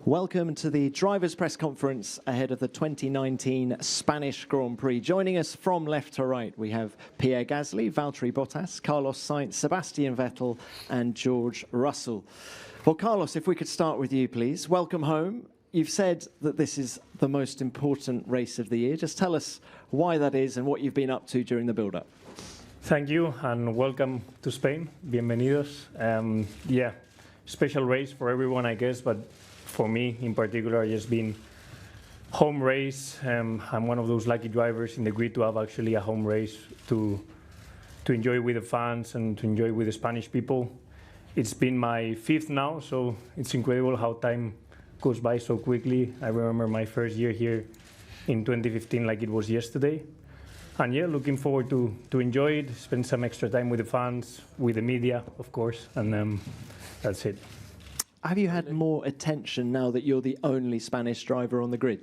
Welcome to the drivers' press conference ahead of the 2019 Spanish Grand Prix. Joining us from left to right, we have Pierre Gasly, Valtteri Bottas, Carlos Sainz, Sebastian Vettel, and George Russell. Well, Carlos, if we could start with you, please. Welcome home. You've said that this is the most important race of the year. Just tell us why that is and what you've been up to during the build-up. Thank you, and welcome to Spain. Bienvenidos. Special race for everyone, I guess, but for me in particular, just been home race. I'm one of those lucky drivers in the grid to have actually a home race to enjoy with the fans and to enjoy with the Spanish people. It's been my fifth now, so it's incredible how time goes by so quickly. I remember my first year here in 2015 like it was yesterday. And yeah, looking forward to enjoy it, spend some extra time with the fans, with the media, of course, and that's it. Have you had more attention now that you're the only Spanish driver on the grid?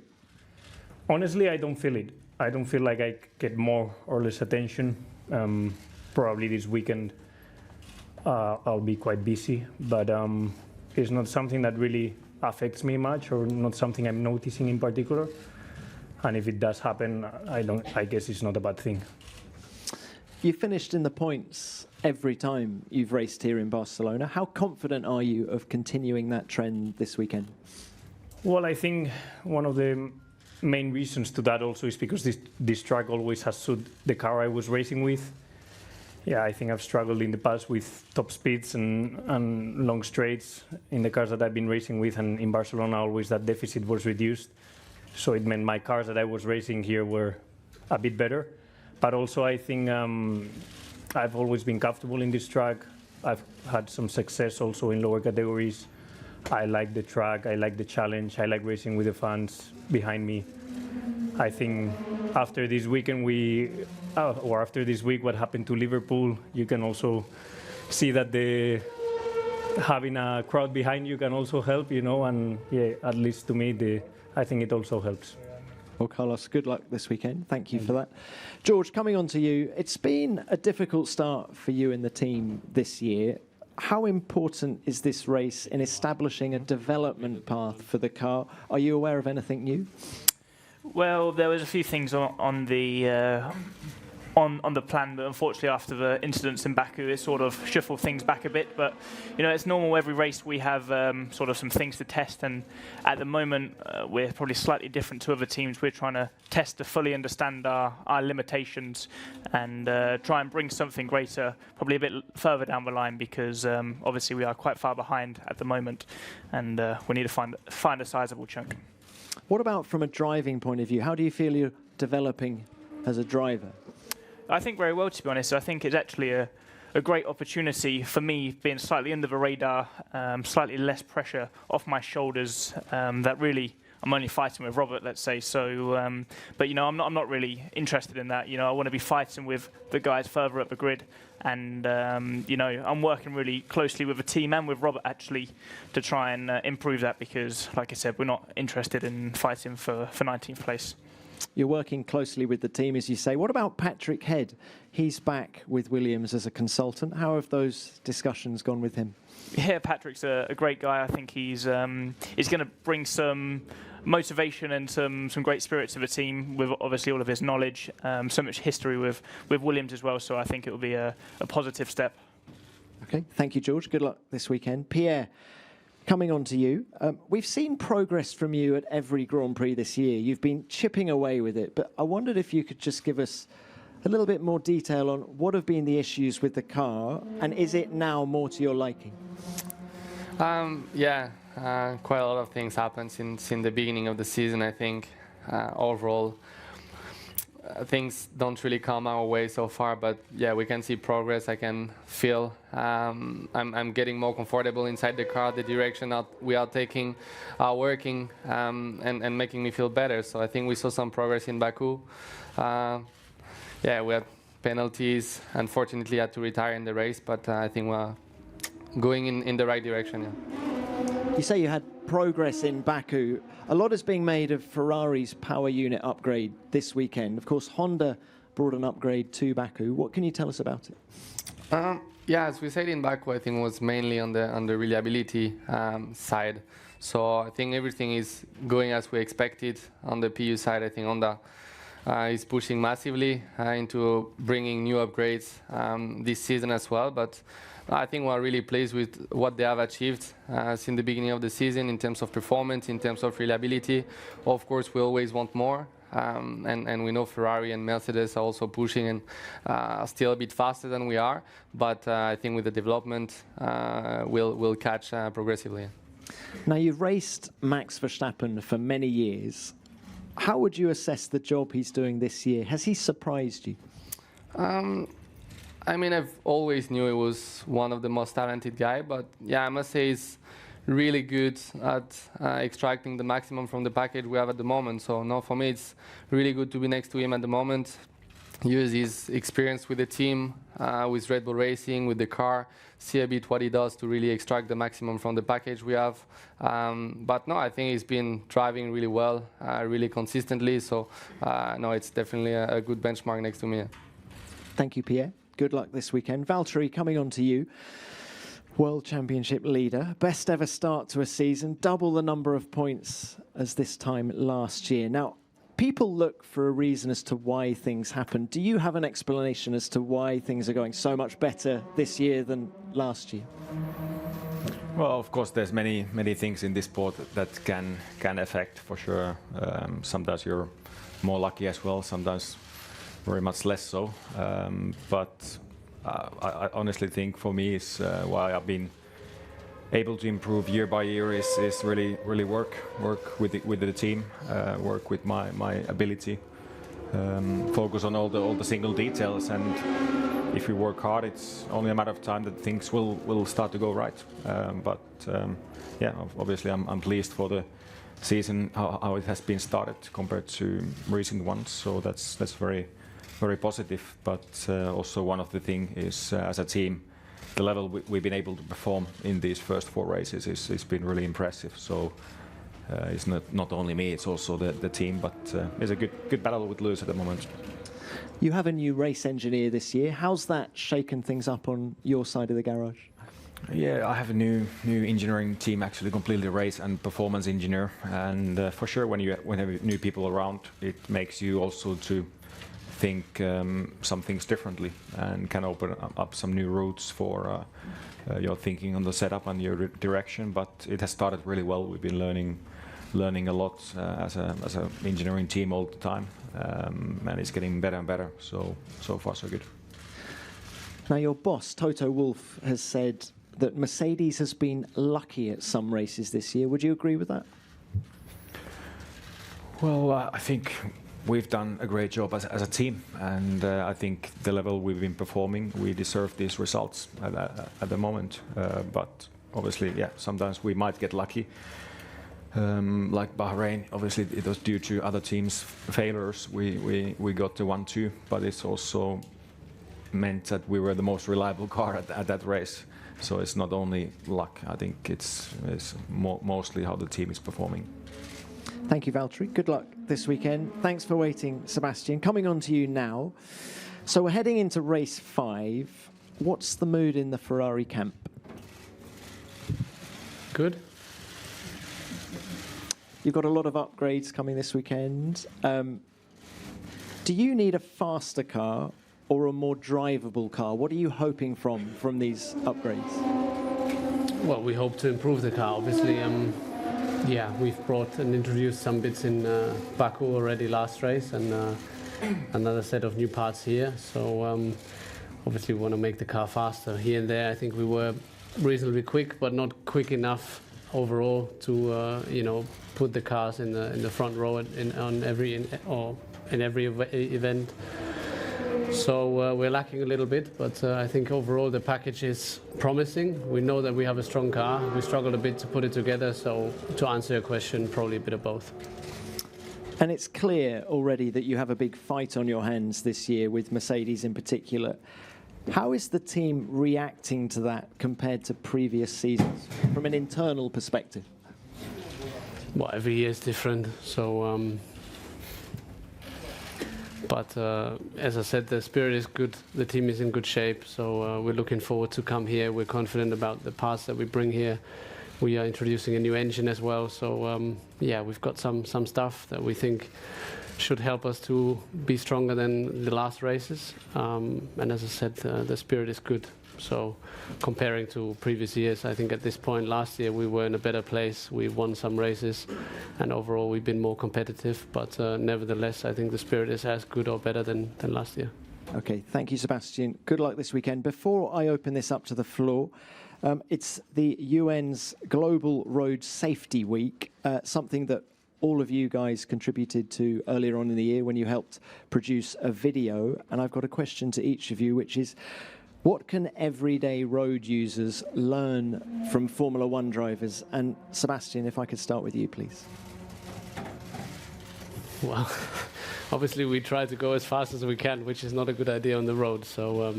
Honestly, I don't feel it. I don't feel like I get more or less attention. Probably this weekend I'll be quite busy, but it's not something that really affects me much, or not something I'm noticing in particular. And if it does happen, I guess it's not a bad thing. You finished in the points every time you've raced here in Barcelona. How confident are you of continuing that trend this weekend? Well, I think one of the main reasons to that also is because this track always has suited the car I was racing with. Yeah, I think I've struggled in the past with top speeds and long straights in the cars that I've been racing with, and in Barcelona always that deficit was reduced. So it meant my cars that I was racing here were a bit better. But also I think I've always been comfortable in this track. I've had some success also in lower categories. I like the track, I like the challenge, I like racing with the fans behind me. I think after this weekend after this week what happened to Liverpool, you can also see that having a crowd behind you can also help, and yeah, at least to me, I think it also helps. Well, Carlos, good luck this weekend. Thank you for that. George, coming on to you, it's been a difficult start for you and the team this year. How important is this race in establishing a development path for the car? Are you aware of anything new? Well, there was a few things on the plan, but unfortunately after the incidents in Baku, it sort of shuffled things back a bit. But it's normal. Every race we have sort of some things to test, and at the moment we're probably slightly different to other teams. We're trying to test to fully understand our limitations and try and bring something greater, probably a bit further down the line, because obviously we are quite far behind at the moment, and we need to find a sizable chunk. What about from a driving point of view? How do you feel you're developing as a driver? I think very well, to be honest. I think it's actually a great opportunity for me, being slightly under the radar, slightly less pressure off my shoulders. That really, I'm only fighting with Robert, let's say. So, but I'm not really interested in that. I want to be fighting with the guys further up the grid, and I'm working really closely with the team and with Robert actually to try and improve that, because, like I said, we're not interested in fighting for 19th place. You're working closely with the team, as you say. What about Patrick Head? He's back with Williams as a consultant. How have those discussions gone with him? Yeah, Patrick's a great guy. I think he's going to bring some motivation and some great spirit to the team, with obviously all of his knowledge, so much history with Williams as well. So I think it will be a positive step. Okay, thank you, George. Good luck this weekend. Pierre, coming on to you, we've seen progress from you at every Grand Prix this year. You've been chipping away with it, but I wondered if you could just give us a little bit more detail on what have been the issues with the car, and is it now more to your liking? Quite a lot of things happened since the beginning of the season, I think. Overall, things don't really come our way so far, but yeah, we can see progress. I can feel I'm getting more comfortable inside the car. The direction that we are taking are working and making me feel better. So I think we saw some progress in Baku. We had penalties. Unfortunately, I had to retire in the race, but I think we're going in the right direction. Yeah. You say you had progress in Baku. A lot is being made of Ferrari's power unit upgrade this weekend. Of course, Honda brought an upgrade to Baku. What can you tell us about it? As we said in Baku, I think it was mainly on the reliability side. So I think everything is going as we expected. On the PU side, I think Honda is pushing massively into bringing new upgrades this season as well. But I think we're really pleased with what they have achieved since the beginning of the season in terms of performance, in terms of reliability. Of course, we always want more. And we know Ferrari and Mercedes are also pushing and are still a bit faster than we are. But I think with the development, we'll catch progressively. Now, you've raced Max Verstappen for many years. How would you assess the job he's doing this year? Has he surprised you? I mean, I've always knew he was one of the most talented guys, but yeah, I must say he's really good at extracting the maximum from the package we have at the moment. So no, for me, it's really good to be next to him at the moment. Use his experience with the team, with Red Bull Racing, with the car, see a bit what he does to really extract the maximum from the package we have. But no, I think he's been driving really well, really consistently. So no, it's definitely a good benchmark next to me. Thank you, Pierre. Good luck this weekend. Valtteri, coming on to you. World Championship leader, best ever start to a season, double the number of points as this time last year. Now, people look for a reason as to why things happen. Do you have an explanation as to why things are going so much better this year than last year? Well, of course, there's many things in this sport that can affect, for sure. Sometimes you're more lucky as well, sometimes very much less so. But I honestly think for me is why I've been able to improve year by year is really work with the team, work with my ability, focus on all the single details, and if we work hard, it's only a matter of time that things will start to go right. Yeah, obviously I'm pleased for the season how it has been started compared to recent ones. So that's very positive. But also one of the things is as a team, the level we've been able to perform in these first 4 races is been really impressive. So it's not only me, it's also the team. But it's a good battle with Lewis at the moment. You have a new race engineer this year. How's that shaken things up on your side of the garage? Yeah, I have a new engineering team, actually completely race and performance engineer. And for sure, when you have new people around, it makes you also to think some things differently and can open up some new routes for your thinking on the setup and your direction. But it has started really well. We've been learning a lot as an engineering team all the time, and it's getting better and better. So far so good. Now, your boss Toto Wolff has said that Mercedes has been lucky at some races this year. Would you agree with that? Well, I think we've done a great job as a team, and I think the level we've been performing, we deserve these results at the moment. But obviously, yeah, sometimes we might get lucky. Like Bahrain, obviously it was due to other teams' failures. We got the 1-2, but it's also meant that we were the most reliable car at that race. So it's not only luck. I think it's mostly how the team is performing. Thank you, Valtteri. Good luck this weekend. Thanks for waiting, Sebastian. Coming on to you now. So we're heading into race 5. What's the mood in the Ferrari camp? Good. You've got a lot of upgrades coming this weekend. Do you need a faster car or a more drivable car? What are you hoping from these upgrades? Well, we hope to improve the car, obviously. Yeah, we've brought and introduced some bits in Baku already last race, and another set of new parts here. So obviously we want to make the car faster. Here and there, I think we were reasonably quick, but not quick enough overall to put the cars in the front row in every event. So we're lacking a little bit, but I think overall the package is promising. We know that we have a strong car. We struggled a bit to put it together, so to answer your question, probably a bit of both. And it's clear already that you have a big fight on your hands this year with Mercedes in particular. How is the team reacting to that compared to previous seasons from an internal perspective? Well, every year is different, so... But as I said, the spirit is good, the team is in good shape, so we're looking forward to come here. We're confident about the parts that we bring here. we are introducing a new engine as well. So yeah, we've got some stuff that we think should help us to be stronger than the last races. And as I said, the spirit is good. So comparing to previous years, I think at this point last year we were in a better place. We won some races, and overall we've been more competitive. But nevertheless, I think the spirit is as good or better than last year. Okay, thank you, Sebastian. Good luck this weekend. Before I open this up to the floor, it's the UN's Global Road Safety Week, something that all of you guys contributed to earlier on in the year when you helped produce a video. And I've got a question to each of you, which is, what can everyday road users learn from Formula One drivers? And Sebastian, if I could start with you, please. Well, obviously we try to go as fast as we can, which is not a good idea on the road. So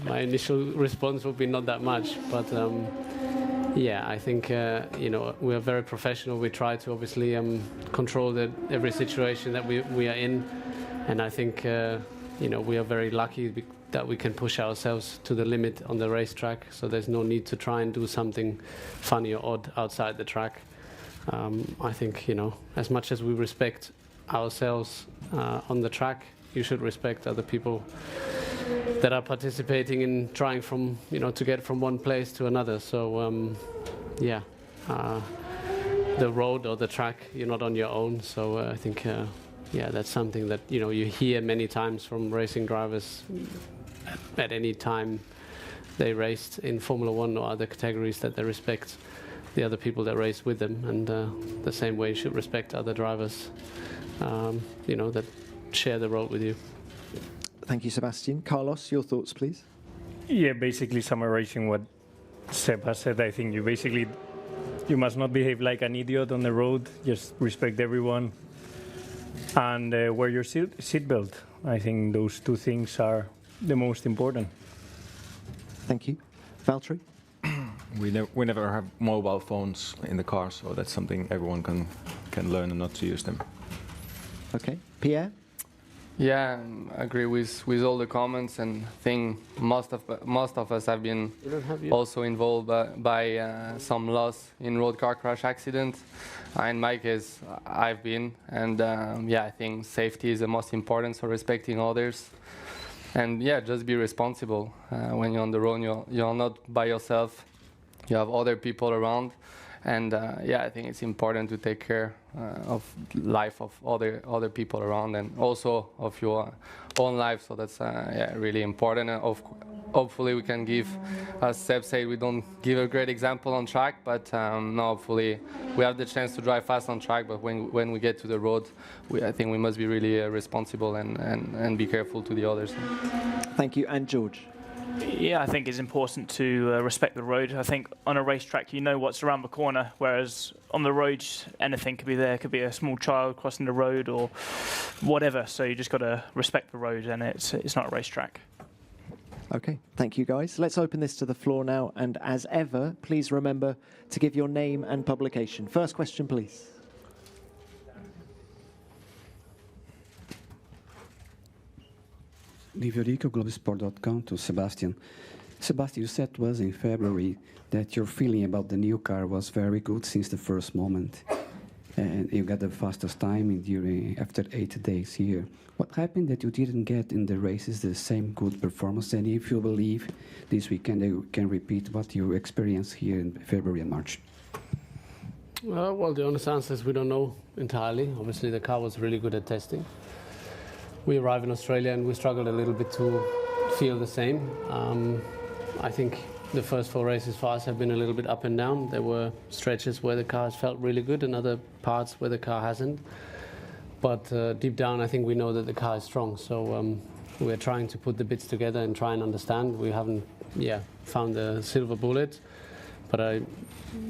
my initial response would be not that much. But yeah, I think you know, we are very professional. We try to obviously control every situation that we are in. And I think you know, we are very lucky that we can push ourselves to the limit on the racetrack. So there's no need to try and do something funny or odd outside the track. I think, you know, as much as we respect ourselves on the track, you should respect other people that are participating in trying from, you know, to get from one place to another. So yeah, the road or the track, you're not on your own. So I think yeah, that's something that, you know, you hear many times from racing drivers at any time they raced in Formula One or other categories, that they respect the other people that race with them, and the same way you should respect other drivers, you know, that share the road with you. Thank you, Sebastian. Carlos, your thoughts, please. Yeah, basically summarizing what Seb has said, I think you must not behave like an idiot on the road, just respect everyone, and wear your seatbelt. I think those two things are the most important. Thank you. Valtteri? We never have mobile phones in the car, so that's something everyone can learn and not to use them. Okay. Pierre? Yeah, I agree with all the comments, and I think most of us have been also involved by some loss in road car crash accident. In my case, I've been, and yeah, I think safety is the most important, so respecting others. And yeah, just be responsible. When you're on the road, you're not by yourself. You have other people around. And yeah, I think it's important to take care of life of other people around, and also of your own life. So that's yeah, really important. Hopefully we can give, as Seb said, we don't give a great example on track, but no, hopefully we have the chance to drive fast on track. But when we get to the road, I think we must be really responsible and be careful to the others. Thank you. And George? Yeah, I think it's important to respect the road. I think on a racetrack, you know what's around the corner, whereas on the road, anything could be there. It could be a small child crossing the road or whatever. So you just got to respect the road, and it's not a racetrack. Okay, thank you, guys. Let's open this to the floor now. And as ever, please remember to give your name and publication. First question, please. Livio Rico, Globesport.com, to Sebastian. Sebastian, you said to us in February that your feeling about the new car was very good since the first moment. And you got the fastest time after 8 days here. What happened that you didn't get in the races the same good performance? And if you believe this weekend you can repeat what you experienced here in February and March? Well, the honest answer is we don't know entirely. Obviously, the car was really good at testing. We arrived in Australia and we struggled a little bit to feel the same. I think the first 4 races for us have been a little bit up and down. There were stretches where the car has felt really good and other parts where the car hasn't. But deep down, I think we know that the car is strong. So we're trying to put the bits together and try and understand. We haven't found the silver bullet. But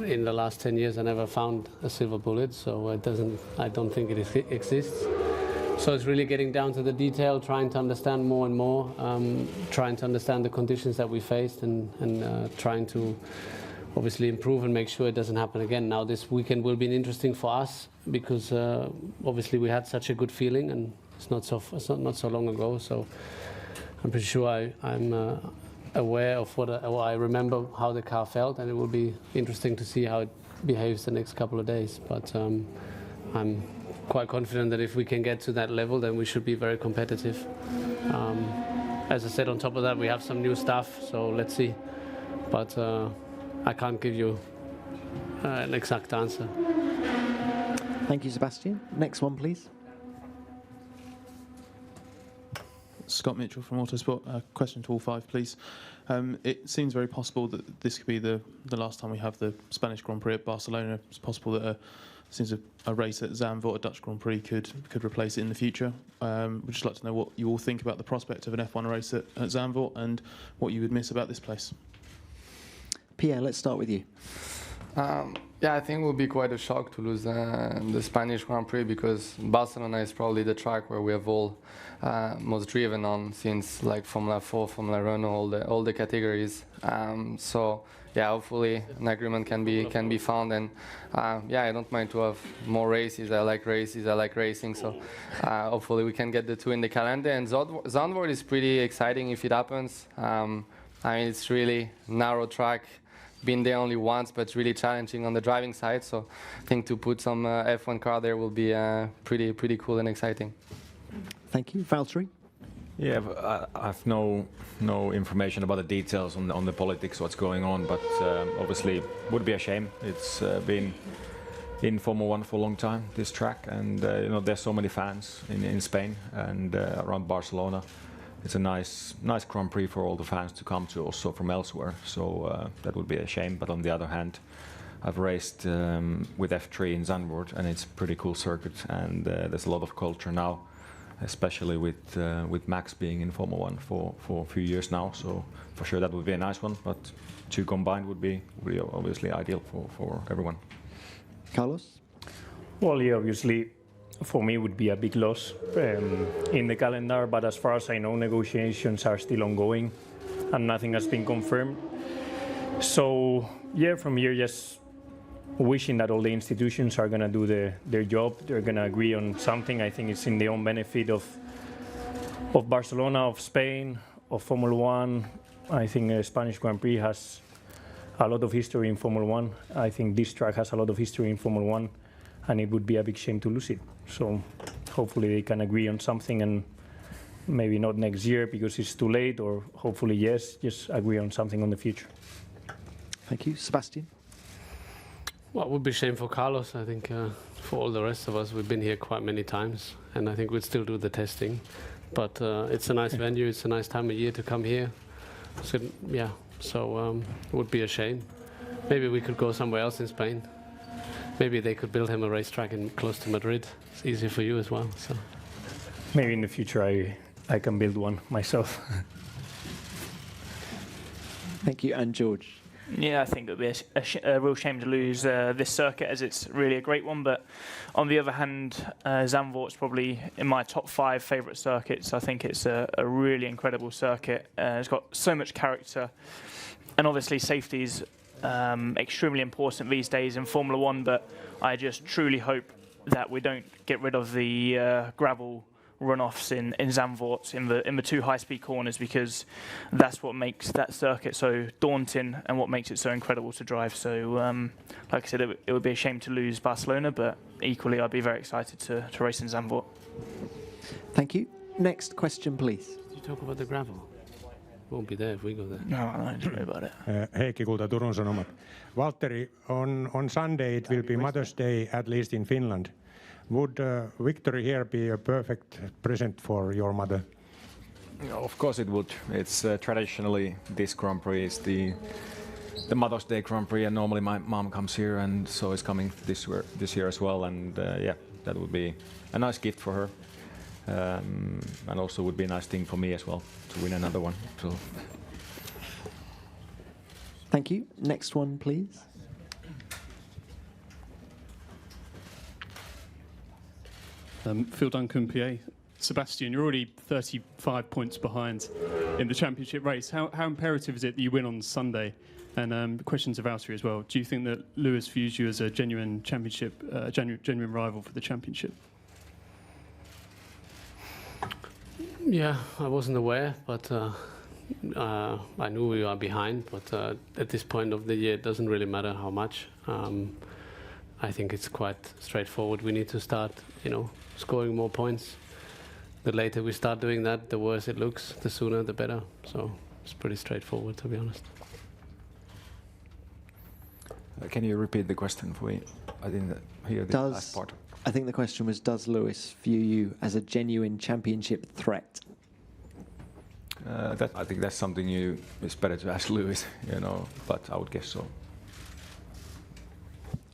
in the last 10 years, I never found a silver bullet. So I don't think it exists. So it's really getting down to the detail, trying to understand more and more, trying to understand the conditions that we faced, and trying to obviously improve and make sure it doesn't happen again. Now this weekend will be interesting for us because obviously we had such a good feeling, and it's not so long ago. So I'm pretty sure I'm aware of what I remember how the car felt, and it will be interesting to see how it behaves the next couple of days. But I'm quite confident that if we can get to that level, then we should be very competitive. As I said, on top of that, we have some new stuff, so let's see. But I can't give you an exact answer. Thank you, Sebastian. Next one, please. Scott Mitchell from Autosport. Question to all five, please. It seems very possible that this could be the last time we have the Spanish Grand Prix at Barcelona. It's possible that a race at Zandvoort, a Dutch Grand Prix, could replace it in the future. We'd just like to know what you all think about the prospect of an F1 race at Zandvoort and what you would miss about this place. Pierre, let's start with you. Yeah, I think it would be quite a shock to lose the Spanish Grand Prix, because Barcelona is probably the track where we have all most driven on since like Formula 4, Formula Renault, all the categories. So yeah, hopefully an agreement can be found, and yeah, I don't mind to have more races. I like races, I like racing, so hopefully we can get the two in the calendar. And Zandvoort is pretty exciting if it happens. I mean, it's really narrow track. Been there only once, but it's really challenging on the driving side. So I think to put some F1 car there will be pretty cool and exciting. Thank you. Valtteri? Yeah, I have no information about the details on the politics, what's going on, but obviously would be a shame. It's been in Formula 1 for a long time, this track, and you know, there's so many fans in Spain and around Barcelona. It's a nice Grand Prix for all the fans to come to, also from elsewhere. So that would be a shame. But on the other hand, I've raced with F3 in Zandvoort, and it's a pretty cool circuit. And there's a lot of culture now, especially with Max being in Formula 1 for a few years now. So for sure that would be a nice one. But two combined would be obviously ideal for everyone. Carlos? Well, yeah, obviously, for me, would be a big loss in the calendar, but as far as I know, negotiations are still ongoing and nothing has been confirmed. So, yeah, from here, just wishing that all the institutions are going to do their job. They're going to agree on something. I think it's in the own benefit of Barcelona, of Spain, of Formula 1. I think the Spanish Grand Prix has a lot of history in Formula 1. I think this track has a lot of history in Formula 1, and it would be a big shame to lose it. So hopefully they can agree on something, and maybe not next year because it's too late, or hopefully yes, just agree on something on the future. Thank you. Sebastian? Well, it would be a shame for Carlos. I think for all the rest of us, we've been here quite many times, and I think we'd still do the testing. But it's a nice venue. It's a nice time of year to come here. So, yeah, so it would be a shame. Maybe we could go somewhere else in Spain. Maybe they could build him a racetrack close to Madrid. It's easier for you as well. So maybe in the future I can build one myself. Thank you. And George? Yeah, I think it would be a real shame to lose this circuit, as it's really a great one. But on the other hand, Zandvoort's probably in my top 5 favourite circuits. I think it's a really incredible circuit. It's got so much character. And obviously safety is extremely important these days in Formula 1. But I just truly hope that we don't get rid of the gravel runoffs in Zandvoort in the 2 high-speed corners, because that's what makes that circuit so daunting and what makes it so incredible to drive. So, like I said, it would be a shame to lose Barcelona, but equally I'd be very excited to race in Zandvoort. Thank you. Next question, please. Did you talk about the gravel? Won't be there if we go there. No, don't worry about it. Heikki Kulta, Turun Sanomat. Valtteri, on Sunday it will be Mother's Day, at least in Finland. Would victory here be a perfect present for your mother? Of course it would. It's traditionally this Grand Prix is the Mother's Day Grand Prix, and normally my mom comes here, and so is coming this year as well. And yeah, that would be a nice gift for her, and also would be a nice thing for me as well to win another one. So. Thank you. Next one, please. Phil Duncan, PA. Sebastian, you're already 35 points behind in the championship race. How imperative is it that you win on Sunday? And questions of Valtteri as well. Do you think that Lewis views you as a genuine championship, genuine rival for the championship? Yeah, I wasn't aware, but I knew we were behind, but at this point of the year, it doesn't really matter how much. I think it's quite straightforward. We need to start, scoring more points. The later we start doing that, the worse it looks. The sooner, the better. So it's pretty straightforward, to be honest. Can you repeat the question for me? I didn't hear the last part. I think the question was, does Lewis view you as a genuine championship threat? I think that's something it's better to ask Lewis, but I would guess so.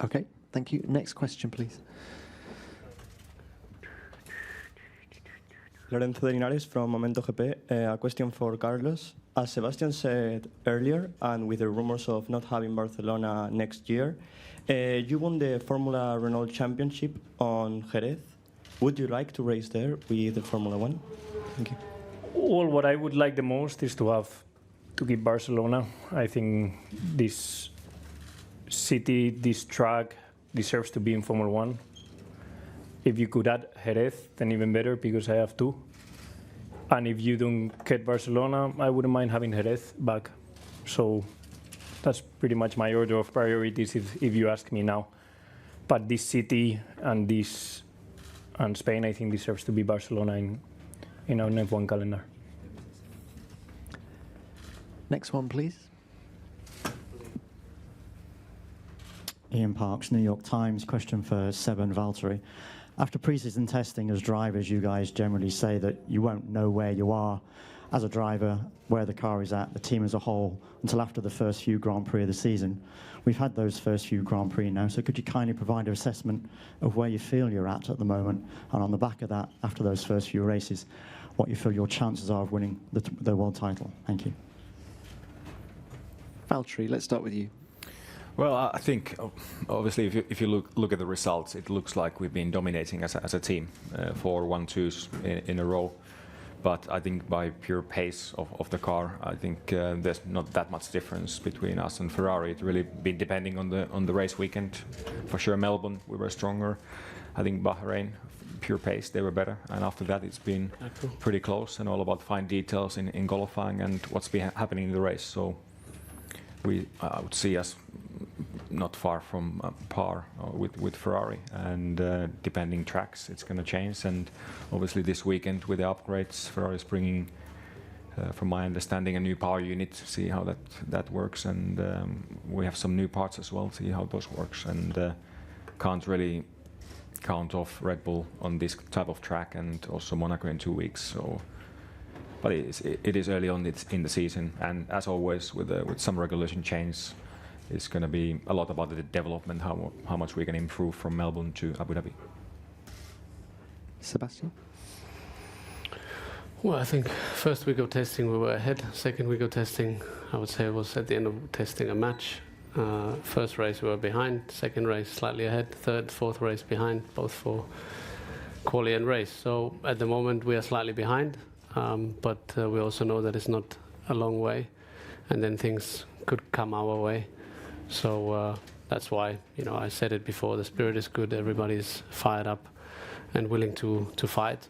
Okay, thank you. Next question, please. Lorenzo de Linares from Momento GP. A question for Carlos. As Sebastian said earlier, and with the rumors of not having Barcelona next year, you won the Formula Renault Championship on Jerez. Would you like to race there with the Formula One? Thank you. Well, what I would like the most is to keep Barcelona. I think this city, this track deserves to be in Formula One. If you could add Jerez, then even better, because I have two. And if you don't get Barcelona, I wouldn't mind having Jerez back. So that's pretty much my order of priorities if you ask me now. But this city and Spain, I think, deserves to be Barcelona in our F1 calendar. Next one, please. Ian Parks, New York Times. Question for Seb and Valtteri. After pre-season testing as drivers, you guys generally say that you won't know where you are as a driver, where the car is at, the team as a whole, until after the first few Grand Prix of the season. We've had those first few Grand Prix now, so could you kindly provide an assessment of where you feel you're at the moment, and on the back of that, after those first few races, what you feel your chances are of winning the world title? Thank you. Valtteri, let's start with you. Well, I think obviously if you look at the results, it looks like we've been dominating as a team for 1-2s in a row. But I think by pure pace of the car, I think there's not that much difference between us and Ferrari. It's really been depending on the race weekend. For sure, Melbourne we were stronger. I think Bahrain, pure pace, they were better. And after that, it's been pretty close and all about fine details in qualifying and what's been happening in the race. So I would see us not far from par with Ferrari, and depending tracks it's going to change. And obviously this weekend with the upgrades, Ferrari is bringing, from my understanding, a new power unit to see how that works, and we have some new parts as well, see how those works, and can't really count off Red Bull on this type of track, and also Monaco in 2 weeks. So, but it is early on in the season, and as always with some regulation change, it's going to be a lot about the development, how much we can improve from Melbourne to Abu Dhabi. Sebastian? Well, I think first week of testing we were ahead. Second week of testing, I would say, was at the end of testing a match. First race we were behind. Second race slightly ahead. Third, fourth race behind, both for quali and race. So at the moment we are slightly behind, but we also know that it's not a long way, and then things could come our way. So that's why, I said it before, the spirit is good, everybody's fired up and willing to fight.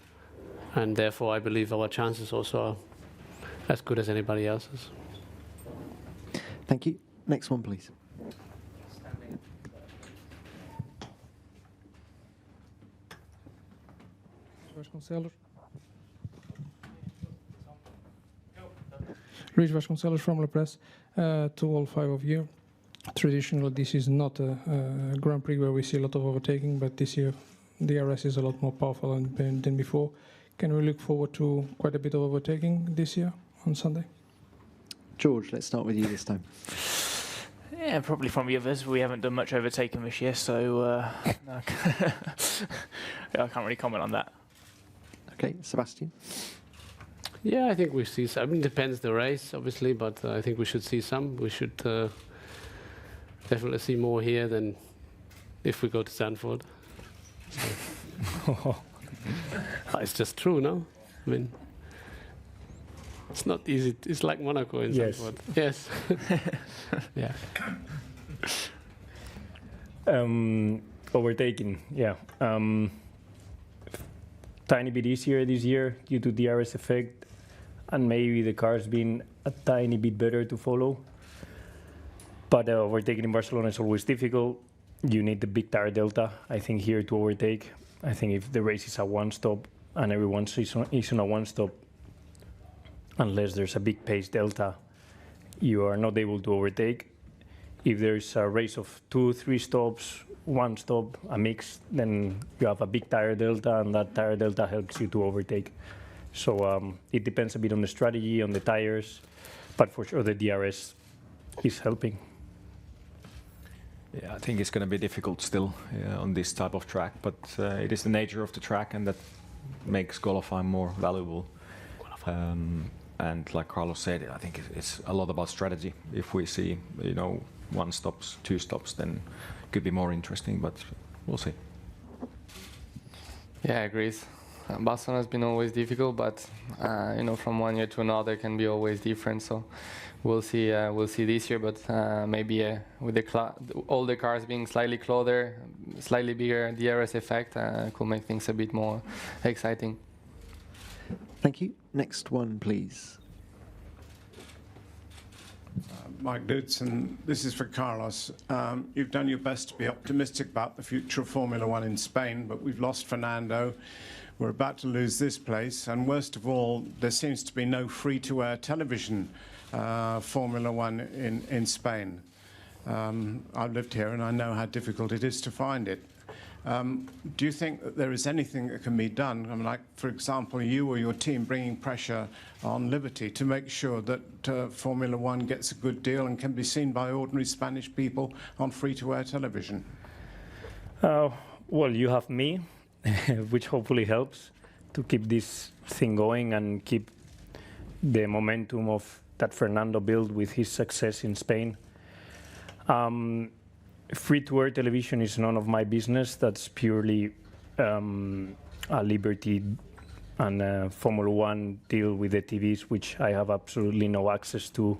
And therefore I believe our chances also are as good as anybody else's. Thank you. Next one, please. Luis Vasconcelos from La Presse. To all five of you. Traditionally, this is not a Grand Prix where we see a lot of overtaking, but this year the DRS is a lot more powerful than before. Can we look forward to quite a bit of overtaking this year on Sunday? George, let's start with you this time. Yeah, probably from the others. We haven't done much overtaking this year, so I can't really comment on that. Okay, Sebastian? Yeah, I think we see some. I mean, it depends the race, obviously, but I think we should see some. We should definitely see more here than if we go to Zandvoort. So. It's just true, no? I mean, it's not easy. It's like Monaco in Zandvoort. Yes. Yeah. Overtaking, yeah. Tiny bit easier this year due to DRS effect. and maybe the car's been a tiny bit better to follow. But overtaking in Barcelona is always difficult. You need the big tire delta, I think, here to overtake. I think if the race is a one-stop and everyone is on a one-stop, unless there's a big pace delta, you are not able to overtake. If there's a race of 2-3 stops, one stop, a mix, then you have a big tire delta, and that tire delta helps you to overtake. So it depends a bit on the strategy, on the tires, but for sure the DRS is helping. Yeah, I think it's going to be difficult still on this type of track, but it is the nature of the track, and that makes qualifying more valuable. And like Carlos said, I think it's a lot about strategy. If we see, one stops, two stops, then it could be more interesting, but we'll see. Yeah, I agree. Barcelona has been always difficult, but from one year to another can be always different. So we'll see. We'll see this year, but maybe with all the cars being slightly closer, slightly bigger DRS effect, could make things a bit more exciting. Thank you. Next one, please. Mike Doodson, this is for Carlos. You've done your best to be optimistic about the future of Formula One in Spain, but we've lost Fernando. We're about to lose this place, and worst of all, there seems to be no free-to-air television Formula One in Spain. I've lived here and I know how difficult it is to find it. Do you think that there is anything that can be done? I mean, like, for example, you or your team bringing pressure on Liberty to make sure that Formula One gets a good deal and can be seen by ordinary Spanish people on free-to-air television? Well, you have me, which hopefully helps to keep this thing going and keep the momentum of that Fernando built with his success in Spain. Free-to-air television is none of my business. That's purely a Liberty and Formula One deal with the TVs, which I have absolutely no access to,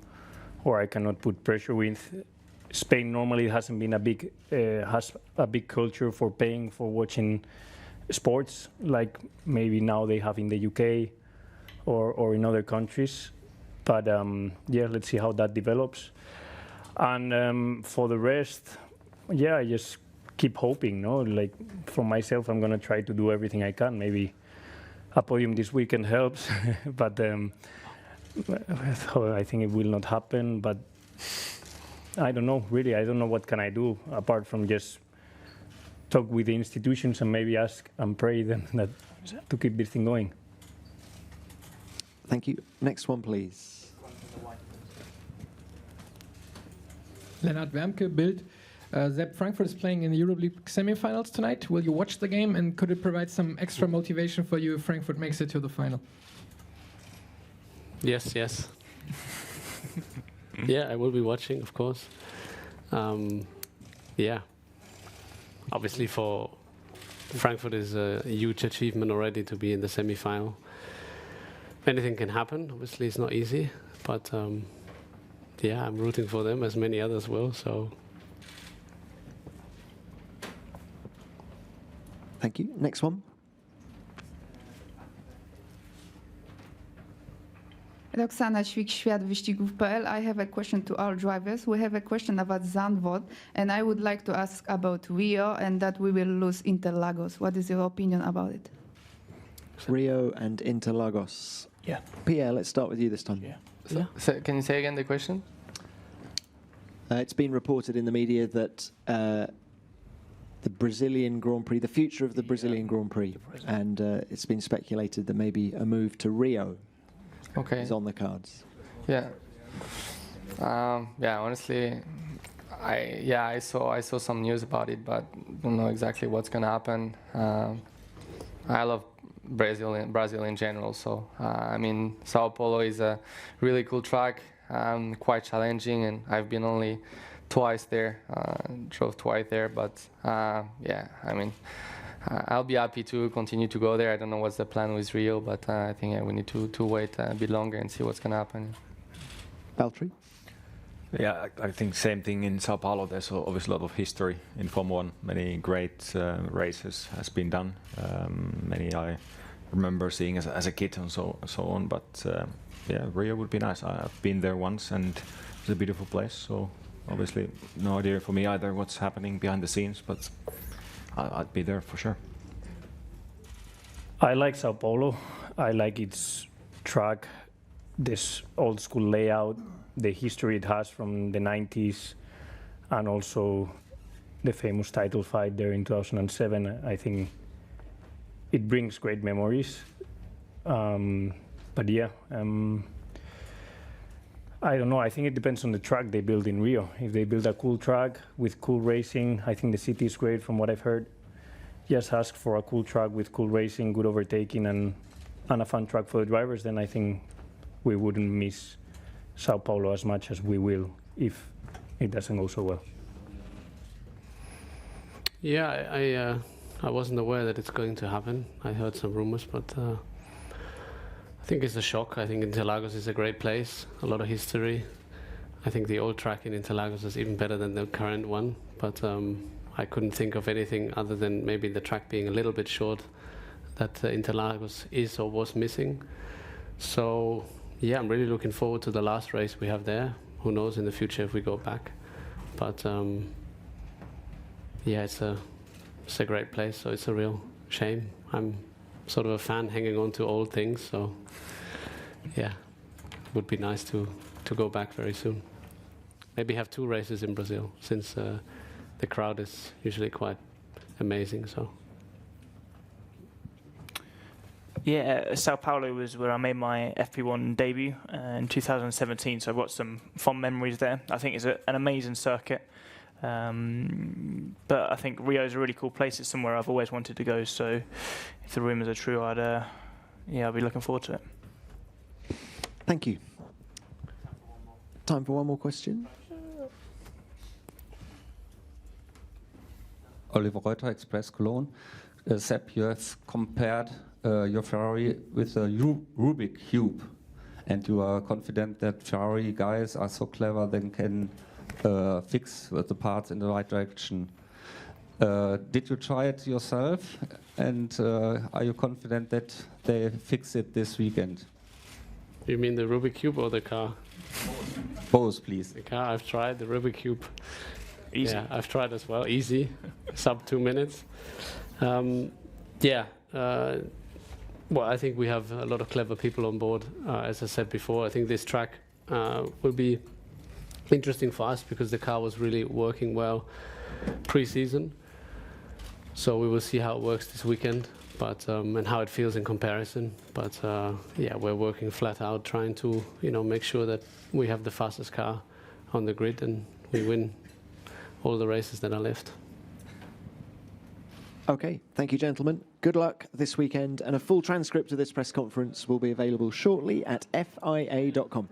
or I cannot put pressure with. Spain normally hasn't been has a big culture for paying for watching sports, like maybe now they have in the UK or in other countries. But yeah, let's see how that develops. And for the rest, yeah, I just keep hoping, no? Like, for myself, I'm going to try to do everything I can. Maybe a podium this weekend helps, but I think it will not happen. But I don't know, really. I don't know what can I do, apart from just talk with the institutions and maybe ask and pray them that to keep this thing going. Thank you. Next one, please. Lennart Wermke, Bild. Sepp, Frankfurt is playing in the Europe League semi-finals tonight. Will you watch the game, and could it provide some extra motivation for you if Frankfurt makes it to the final? Yes. Yeah, I will be watching, of course. Yeah. Obviously, for Frankfurt is a huge achievement already to be in the semi-final. Anything can happen. Obviously, it's not easy, but yeah, I'm rooting for them as many others will. So. Thank you. Next one. Roxana Ćwik, światwyścigów.pl. I have a question to all drivers. We have a question about Zandvoort, and I would like to ask about Rio and that we will lose Interlagos. What is your opinion about it? Rio and Interlagos. Yeah. Pierre, let's start with you this time. So can you say again the question? It's been reported in the media that the Brazilian Grand Prix, the future of the Brazilian Grand Prix, and it's been speculated that maybe a move to Rio is on the cards. Yeah. Yeah. Honestly, I saw some news about it, but don't know exactly what's gonna happen. I love Brazil in general, so I mean, Sao Paulo is a really cool track, quite challenging, and I've been only twice there, drove twice there, but yeah, I mean, I'll be happy to continue to go there. I don't know what's the plan with Rio, but I think we need to wait a bit longer and see what's going to happen. Valtteri? Yeah, I think same thing in Sao Paulo. There's obviously a lot of history in Formula One. Many great races has been done. Many remember seeing as a kid and so on. But yeah, Rio would be nice. I've been there once, and it's a beautiful place. So obviously, no idea for me either what's happening behind the scenes, but I'd be there for sure. I like Sao Paulo. I like its track, this old school layout, the history it has from the 90s, and also the famous title fight there in 2007. I think it brings great memories. But yeah, I don't know. I think it depends on the track they build in Rio. If they build a cool track with cool racing, I think the city is great from what I've heard. Just ask for a cool track with cool racing, good overtaking, and a fun track for the drivers, then I think we wouldn't miss Sao Paulo as much as we will if it doesn't go so well. Yeah, I wasn't aware that it's going to happen. I heard some rumors, but I think it's a shock. I think Interlagos is a great place, a lot of history. I think the old track in Interlagos is even better than the current one, but I couldn't think of anything other than maybe the track being a little bit short that Interlagos is or was missing. So yeah, I'm really looking forward to the last race we have there. Who knows in the future if we go back. But yeah, it's a great place, so it's a real shame. I'm sort of a fan hanging on to old things, so yeah, it would be nice to go back very soon. Maybe have 2 races in Brazil, since the crowd is usually quite amazing. So. Yeah, Sao Paulo was where I made my FP1 debut in 2017, so I've got some fond memories there. I think it's an amazing circuit, but I think Rio is a really cool place. It's somewhere I've always wanted to go, so if the rumours are true, I'll be looking forward to it. Thank you. Time for one more question. Oliver Reuter, Express Cologne. Sepp, you have compared your Ferrari with a Rubik cube, and you are confident that Ferrari guys are so clever they can fix the parts in the right direction. Did you try it yourself, and are you confident that they fix it this weekend? You mean the Rubik cube or the car? Both, please. The car, I've tried the Rubik cube. Easy. Yeah, I've tried as well. Easy, sub 2 minutes. Well, I think we have a lot of clever people on board. As I said before, I think this track will be interesting for us because the car was really working well pre-season. So we will see how it works this weekend, but and how it feels in comparison. But yeah, we're working flat out, trying to make sure that we have the fastest car on the grid and we win all the races that are left. Okay, thank you, gentlemen. Good luck this weekend, and a full transcript of this press conference will be available shortly at FIA.com.